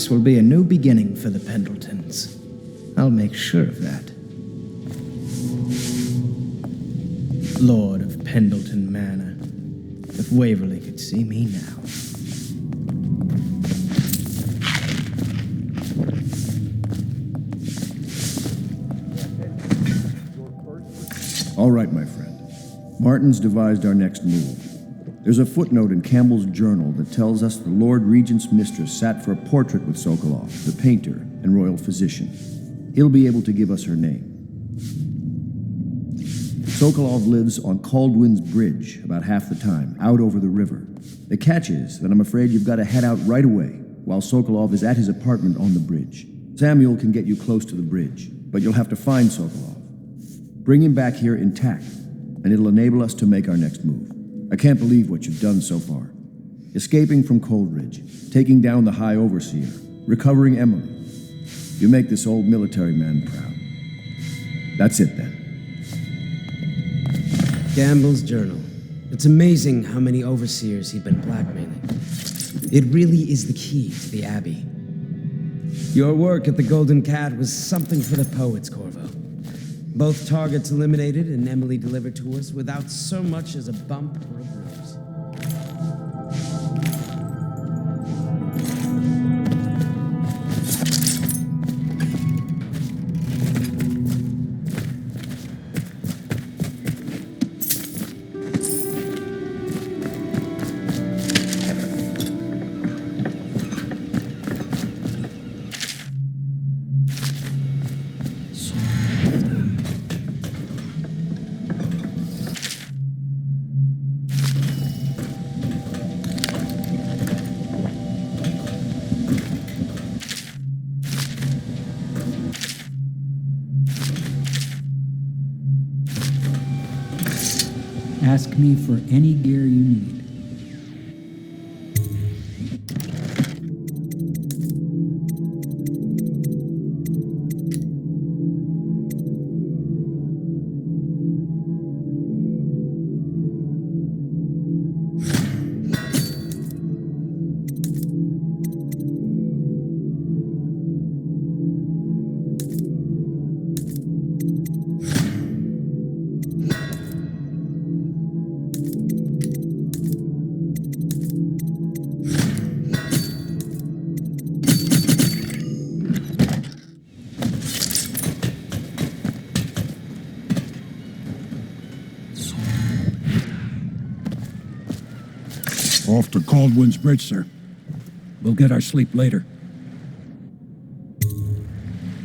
This will be a new beginning for the Pendletons. I'll make sure of that. Lord of Pendleton Manor. If Waverly could see me now. All right, my friend. Martin's devised our next move. There's a footnote in Campbell's journal that tells us the Lord Regent's mistress sat for a portrait with Sokolov, the painter and royal physician. He'll be able to give us her name. Sokolov lives on Caldwin's Bridge about half the time, out over the river. The catch is that I'm afraid you've got to head out right away, while Sokolov is at his apartment on the bridge. Samuel can get you close to the bridge, but you'll have to find Sokolov. Bring him back here intact, and it'll enable us to make our next move. I can't believe what you've done so far. Escaping from Coldridge, taking down the High Overseer, recovering Emily. You make this old military man proud. That's it then. Campbell's journal. It's amazing how many overseers he'd been blackmailing. It really is the key to the Abbey. Your work at the Golden Cat was something for the poets, Corvo. Both targets eliminated and Emily delivered to us without so much as a bump or a bruise. Ask me for any gear you need. Off to Caldwin's Bridge, sir. We'll get our sleep later.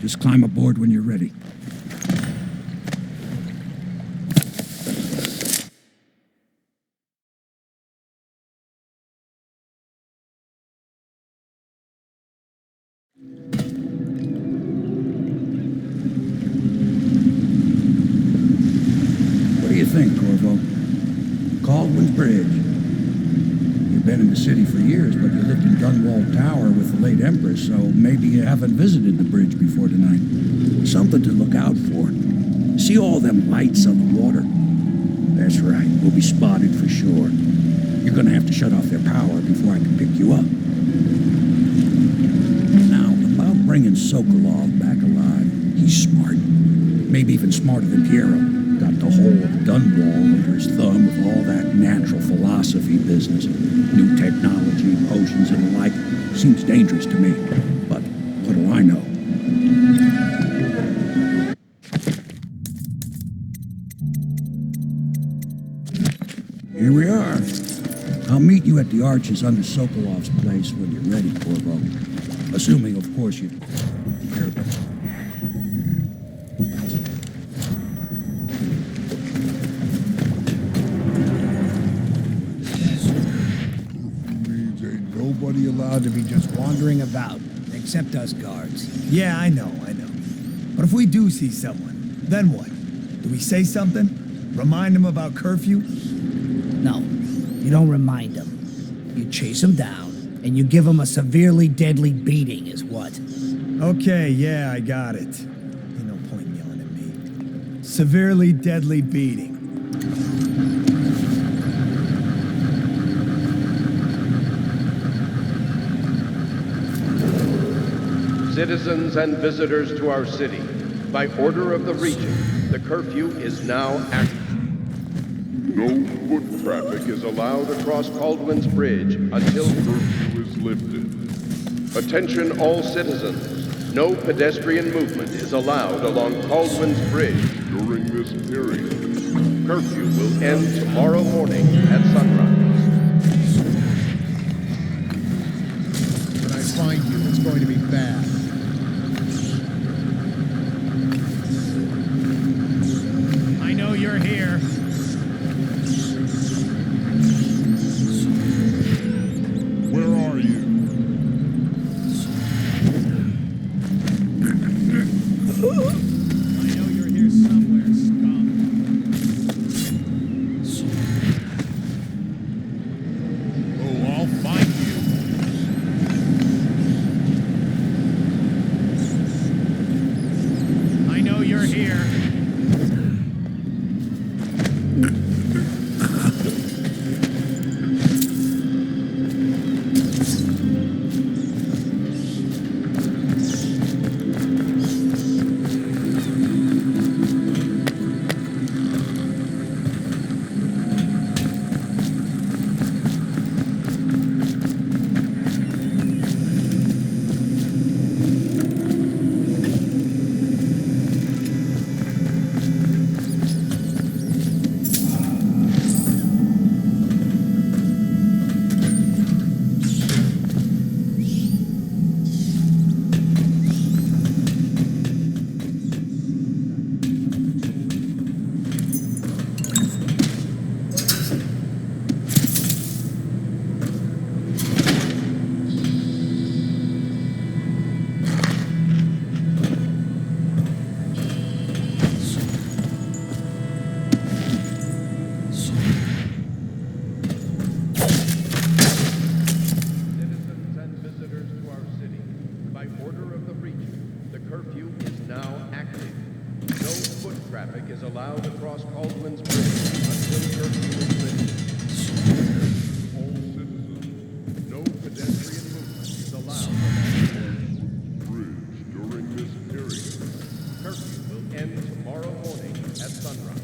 Just climb aboard when you're ready. What do you think, Corvo? Caldwin's Bridge. You've been in the city for years, but you lived in Gunwall Tower with the late Empress, so maybe you haven't visited the bridge before tonight. Something to look out for. See all them lights on the water? That's right, we'll be spotted for sure. You're gonna have to shut off their power before I can pick you up. Now, about bringing Sokolov back alive, he's smart. Maybe even smarter than Piero. Got the whole of Dunwall under his thumb with all that natural philosophy business. New technology, potions, and the like. Seems dangerous to me. But what do I know? Here we are. I'll meet you at the arches under Sokolov's place when you're ready, Corvo. Assuming, of course, you care about it. Nobody allowed to be just wandering about, except us guards. Yeah, I know. But if we do see someone, then what? Do we say something? Remind them about curfew? No, you don't remind them. You chase them down, and you give them a severely deadly beating is what. Okay, yeah, I got it. Ain't no point in yelling at me. Severely deadly beating. Citizens and visitors to our city, by order of the Regent, the curfew is now active. No foot traffic is allowed across Caldwin's Bridge until curfew is lifted. Attention all citizens, no pedestrian movement is allowed along Caldwin's Bridge during this period. Curfew will end tomorrow morning at sunrise. When I find you, it's going to be bad. I know you're here. Where are you? I know you're here somewhere, scum. Oh, I'll find you. I know you're here. Citizens and visitors to our city, by order of the Regent, the curfew is now active. No foot traffic is allowed across Caldwin's Bridge until curfew is lifted. All citizens, no pedestrian movement is allowed along Caldwin's Bridge during this period. Curfew will end tomorrow morning at sunrise.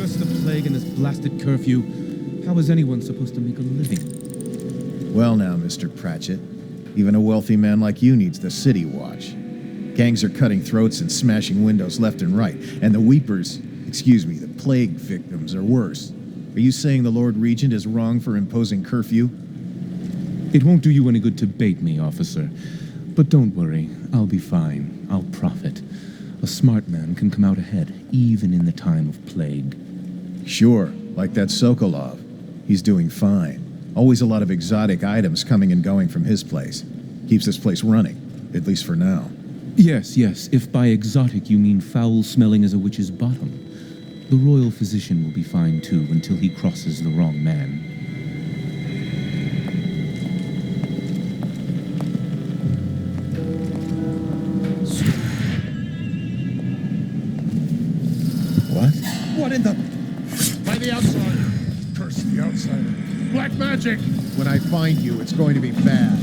Curse the plague and this blasted curfew. How is anyone supposed to make a living? Well now, Mr. Pratchett. Even a wealthy man like you needs the city watch. Gangs are cutting throats and smashing windows left and right. And the weepers, the plague victims are worse. Are you saying the Lord Regent is wrong for imposing curfew? It won't do you any good to bait me, officer. But don't worry, I'll be fine. I'll profit. A smart man can come out ahead, even in the time of plague. Sure, like that Sokolov. He's doing fine. Always a lot of exotic items coming and going from his place. Keeps this place running, at least for now. Yes, if by exotic you mean foul-smelling as a witch's bottom. The royal physician will be fine too until he crosses the wrong man. What? What in the... By the outsider. Curse the outsider. Black magic! When I find you, it's going to be bad.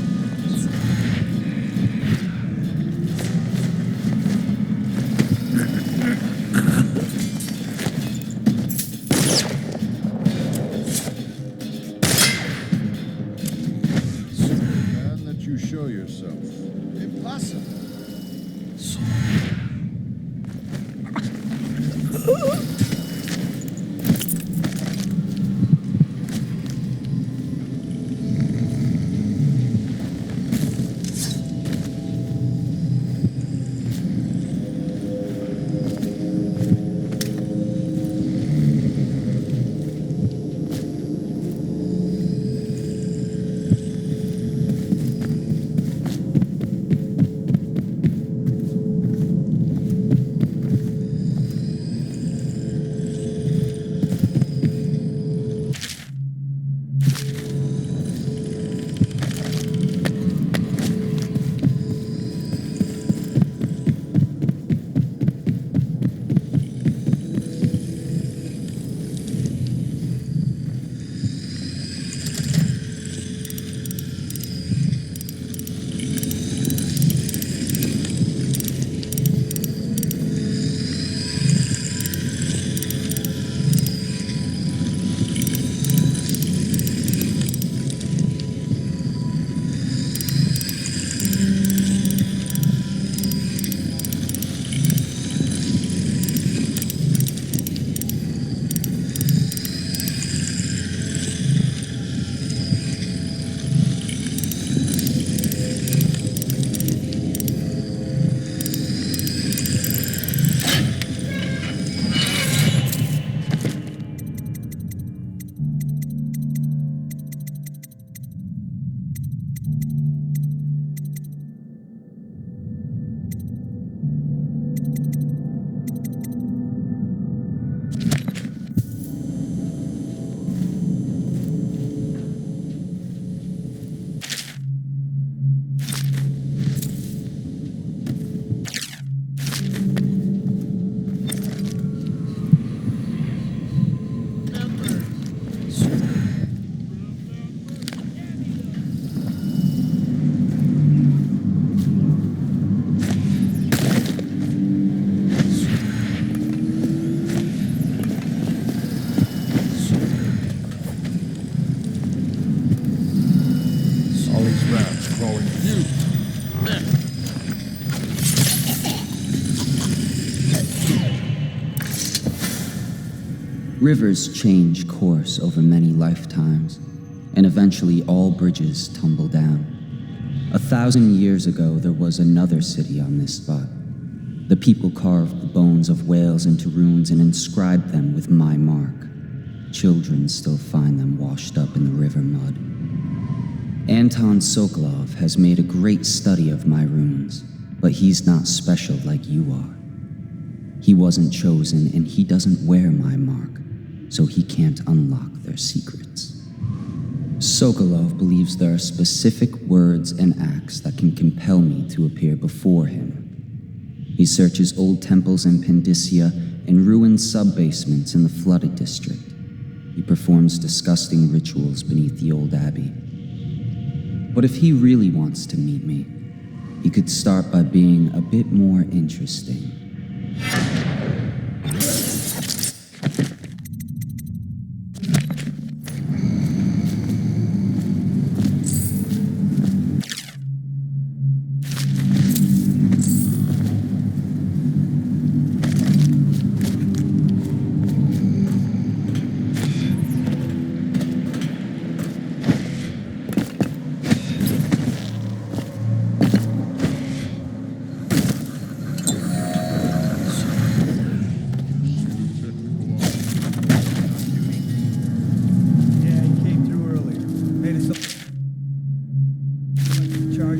And that you show yourself. Impossible. Rivers change course over many lifetimes, and eventually all bridges tumble down. 1,000 years ago, there was another city on this spot. The people carved the bones of whales into runes and inscribed them with my mark. Children still find them washed up in the river mud. Anton Sokolov has made a great study of my runes, but he's not special like you are. He wasn't chosen, and he doesn't wear my mark, so he can't unlock their secrets. Sokolov believes there are specific words and acts that can compel me to appear before him. He searches old temples in Pandyssia and ruined sub-basements in the flooded district. He performs disgusting rituals beneath the old abbey. But if he really wants to meet me, he could start by being a bit more interesting.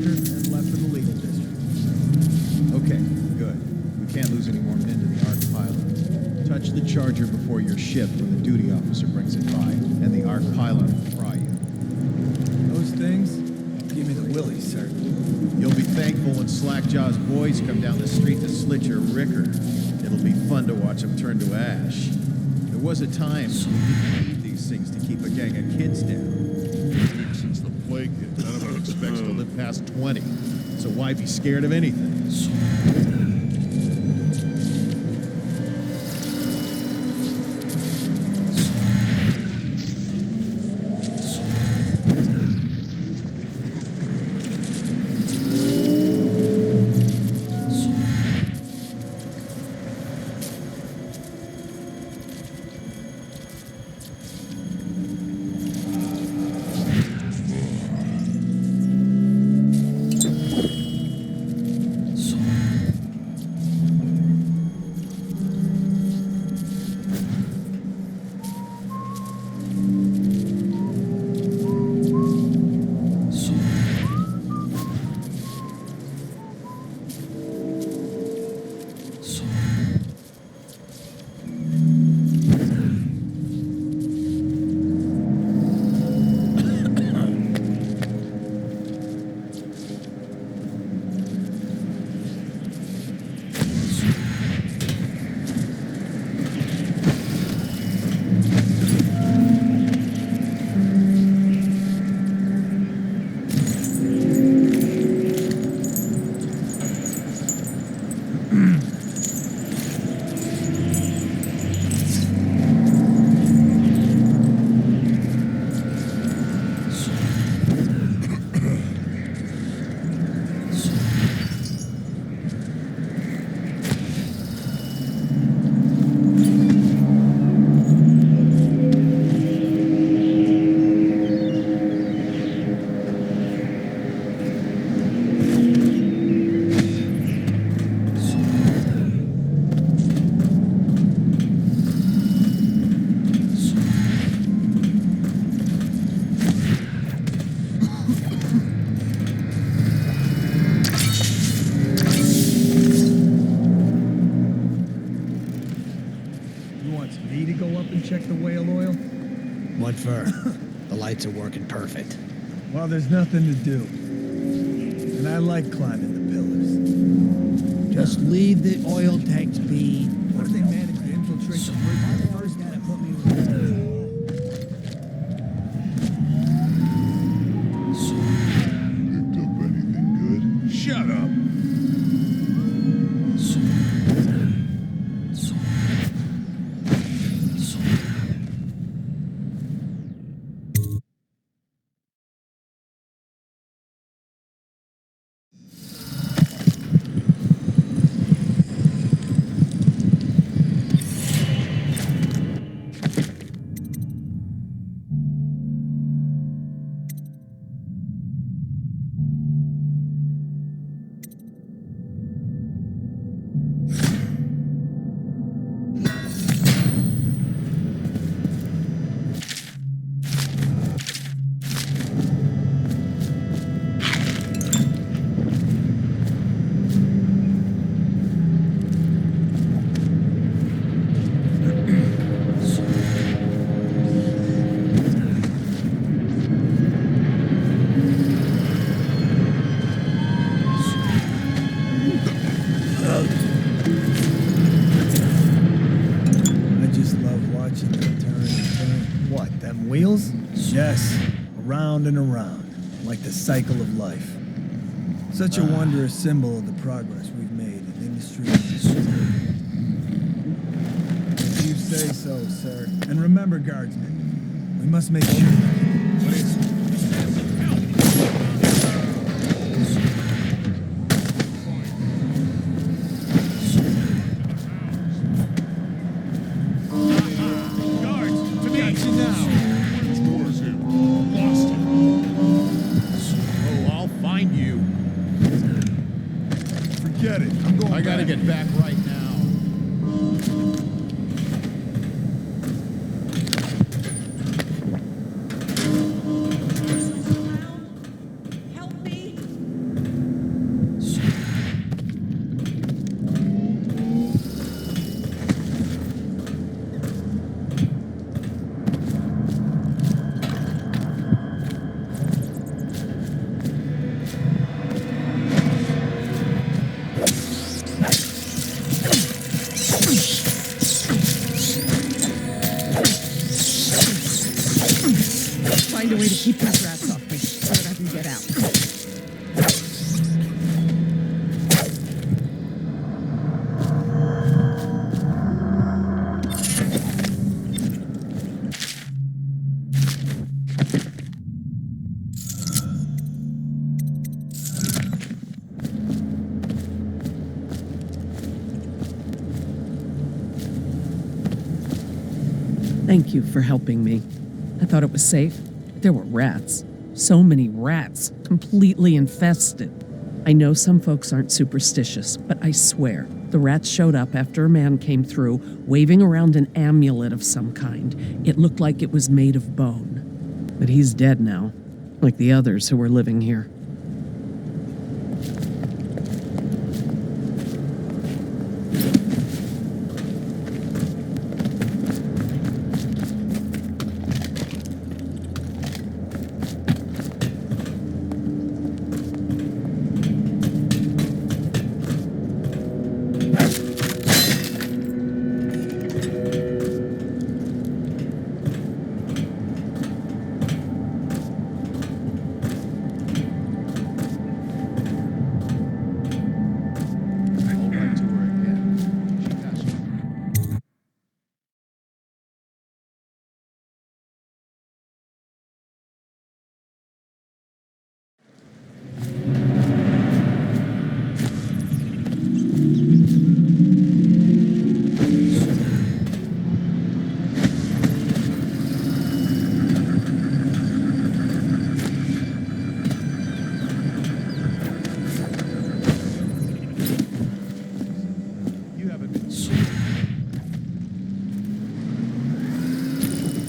sector and left for the legal district. Okay, good. We can't lose any more men to the Ark pylon. Touch the charger before your ship when the duty officer brings it by, and the Ark pylon will fry you. Those things give me the willies, sir. You'll be thankful when Slackjaw's boys come down the street to slit your ricker. It'll be fun to watch them turn to ash. There was a time when you didn't need these things to keep a gang of kids down. Since the plague hit, none of them expects to live past 20. So why be scared of anything? Check the whale oil? What for? The lights are working perfect. Well, there's nothing to do. And I like climbing the pillars. Just leave the oil tanks be. What if they manage to infiltrate the bridge? The first guy to put me Picked up anything good? Shut up! Wheels? Yes, around and around, like the cycle of life. Such a wondrous symbol of the progress we've made in industry and history. If you say so, sir. And remember, guardsmen, we must make sure. I gotta get back right now. Help me! a way to keep those rats off me so that I can get out. Thank you for helping me. I thought it was safe. There were rats. So many rats, completely infested. I know some folks aren't superstitious, but I swear, the rats showed up after a man came through, waving around an amulet of some kind. It looked like it was made of bone. But he's dead now, like the others who were living here.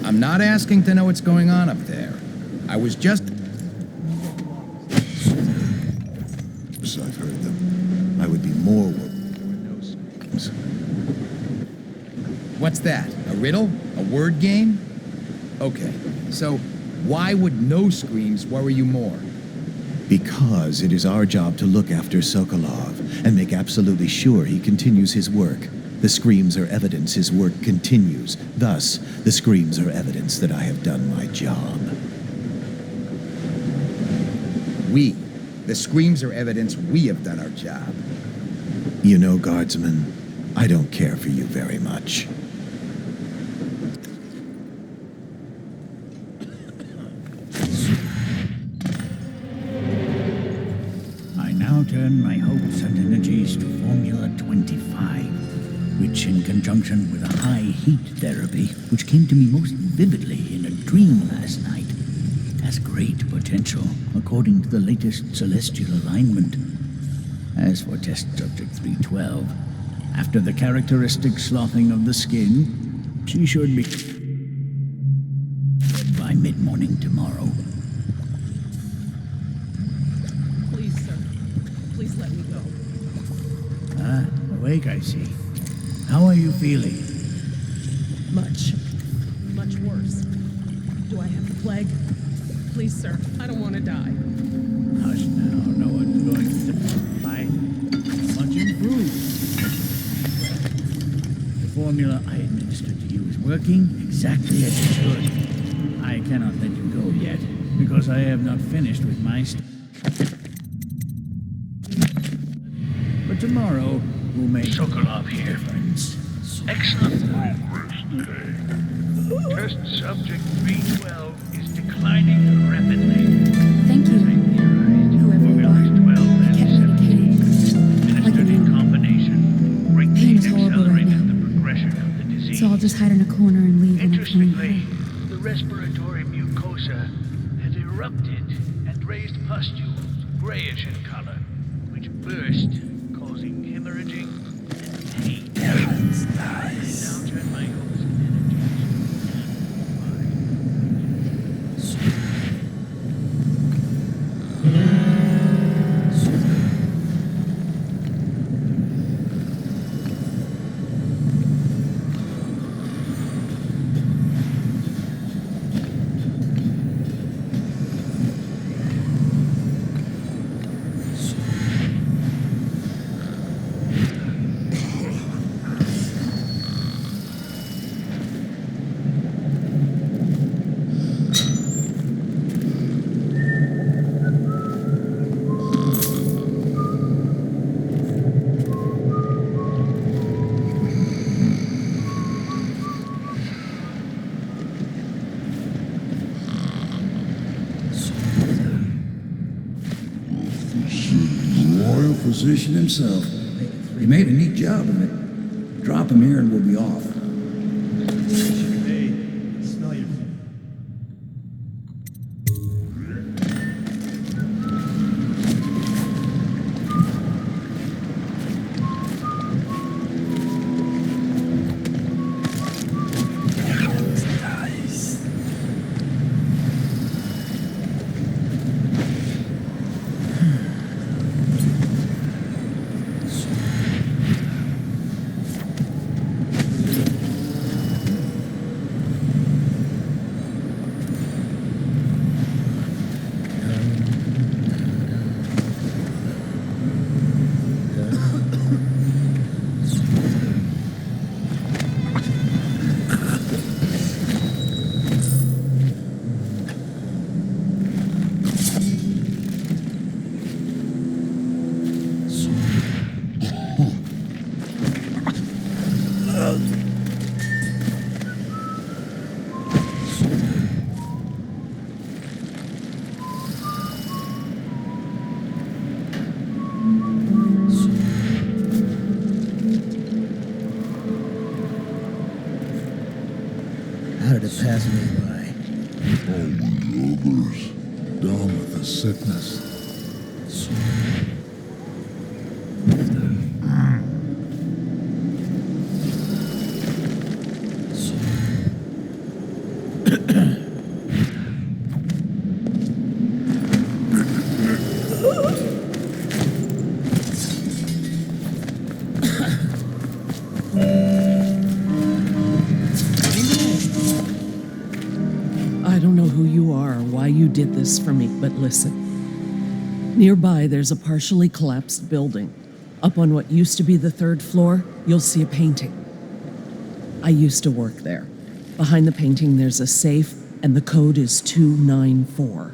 I'm not asking to know what's going on up there. I was just... Yes, I've heard them. I would be more worried if there were no screams. What's that? A riddle? A word game? Okay, so why would no screams worry you more? Because it is our job to look after Sokolov and make absolutely sure he continues his work. The screams are evidence his work continues. Thus, the screams are evidence that I have done my job. The screams are evidence we have done our job. You know, Guardsman, I don't care for you very much. I now turn my hopes and energies to Formula 25, which in conjunction with a high heat therapy, which came to me most vividly in a dream last night, has great potential according to the latest celestial alignment. As for test subject 312, after the characteristic sloughing of the skin, she should be by mid-morning tomorrow. Please, sir. Please let me go. Ah, awake, I see. How are you feeling? Much worse. Do I have the plague? Please, sir. I don't want to die. Hush now, no one's going to die. Much improved. The formula I administered to you is working exactly as it should. I cannot let you go yet, because I have not finished with my But tomorrow, we'll make Sokolov here, friends. Excellent progress today. Test subject 312 is declining rapidly. Thank you. Whoever you are, you kept me in a cage. Like an animal. Pain is horrible right now. So I'll just hide in a corner and leave when I'm feeling better. The respiratory mucosa has erupted and raised pustules, grayish in color, which burst, causing hemorrhaging and pain. That's nice. Now turn my hopes and royal physician himself. He made a neat job of it. Drop him here and we'll be off. Hey, smell your... How did it pass me by? All the others, down with the sickness. I don't know who you are or why you did this for me, but listen. Nearby, there's a partially collapsed building. Up on what used to be the 3rd floor, you'll see a painting. I used to work there. Behind the painting, there's a safe, and the code is 294.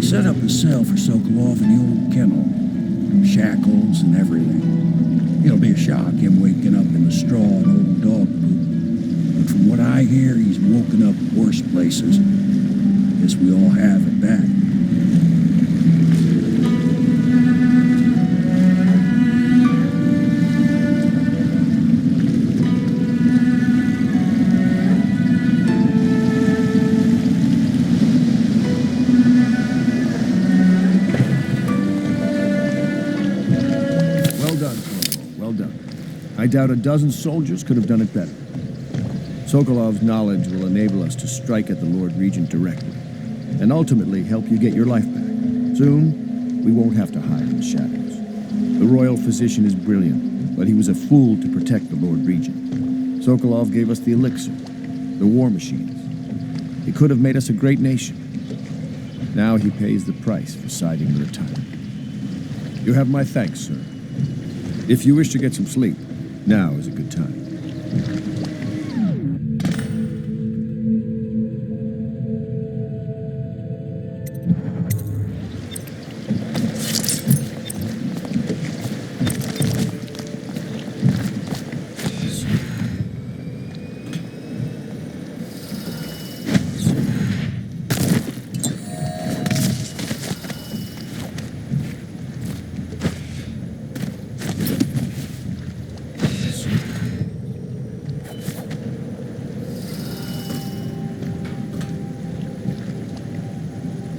Set up a cell for Sokolov in the old kennel. Shackles and everything. It'll be a shock, him waking up in the straw and old dog poop. But from what I hear, he's woken up worse places. Guess we all have at that. I doubt a dozen soldiers could have done it better. Sokolov's knowledge will enable us to strike at the Lord Regent directly, and ultimately help you get your life back. Soon, we won't have to hide in the shadows. The royal physician is brilliant, but he was a fool to protect the Lord Regent. Sokolov gave us the elixir, the war machines. He could have made us a great nation. Now he pays the price for siding with a tyrant. You have my thanks, sir. If you wish to get some sleep, now is a good time.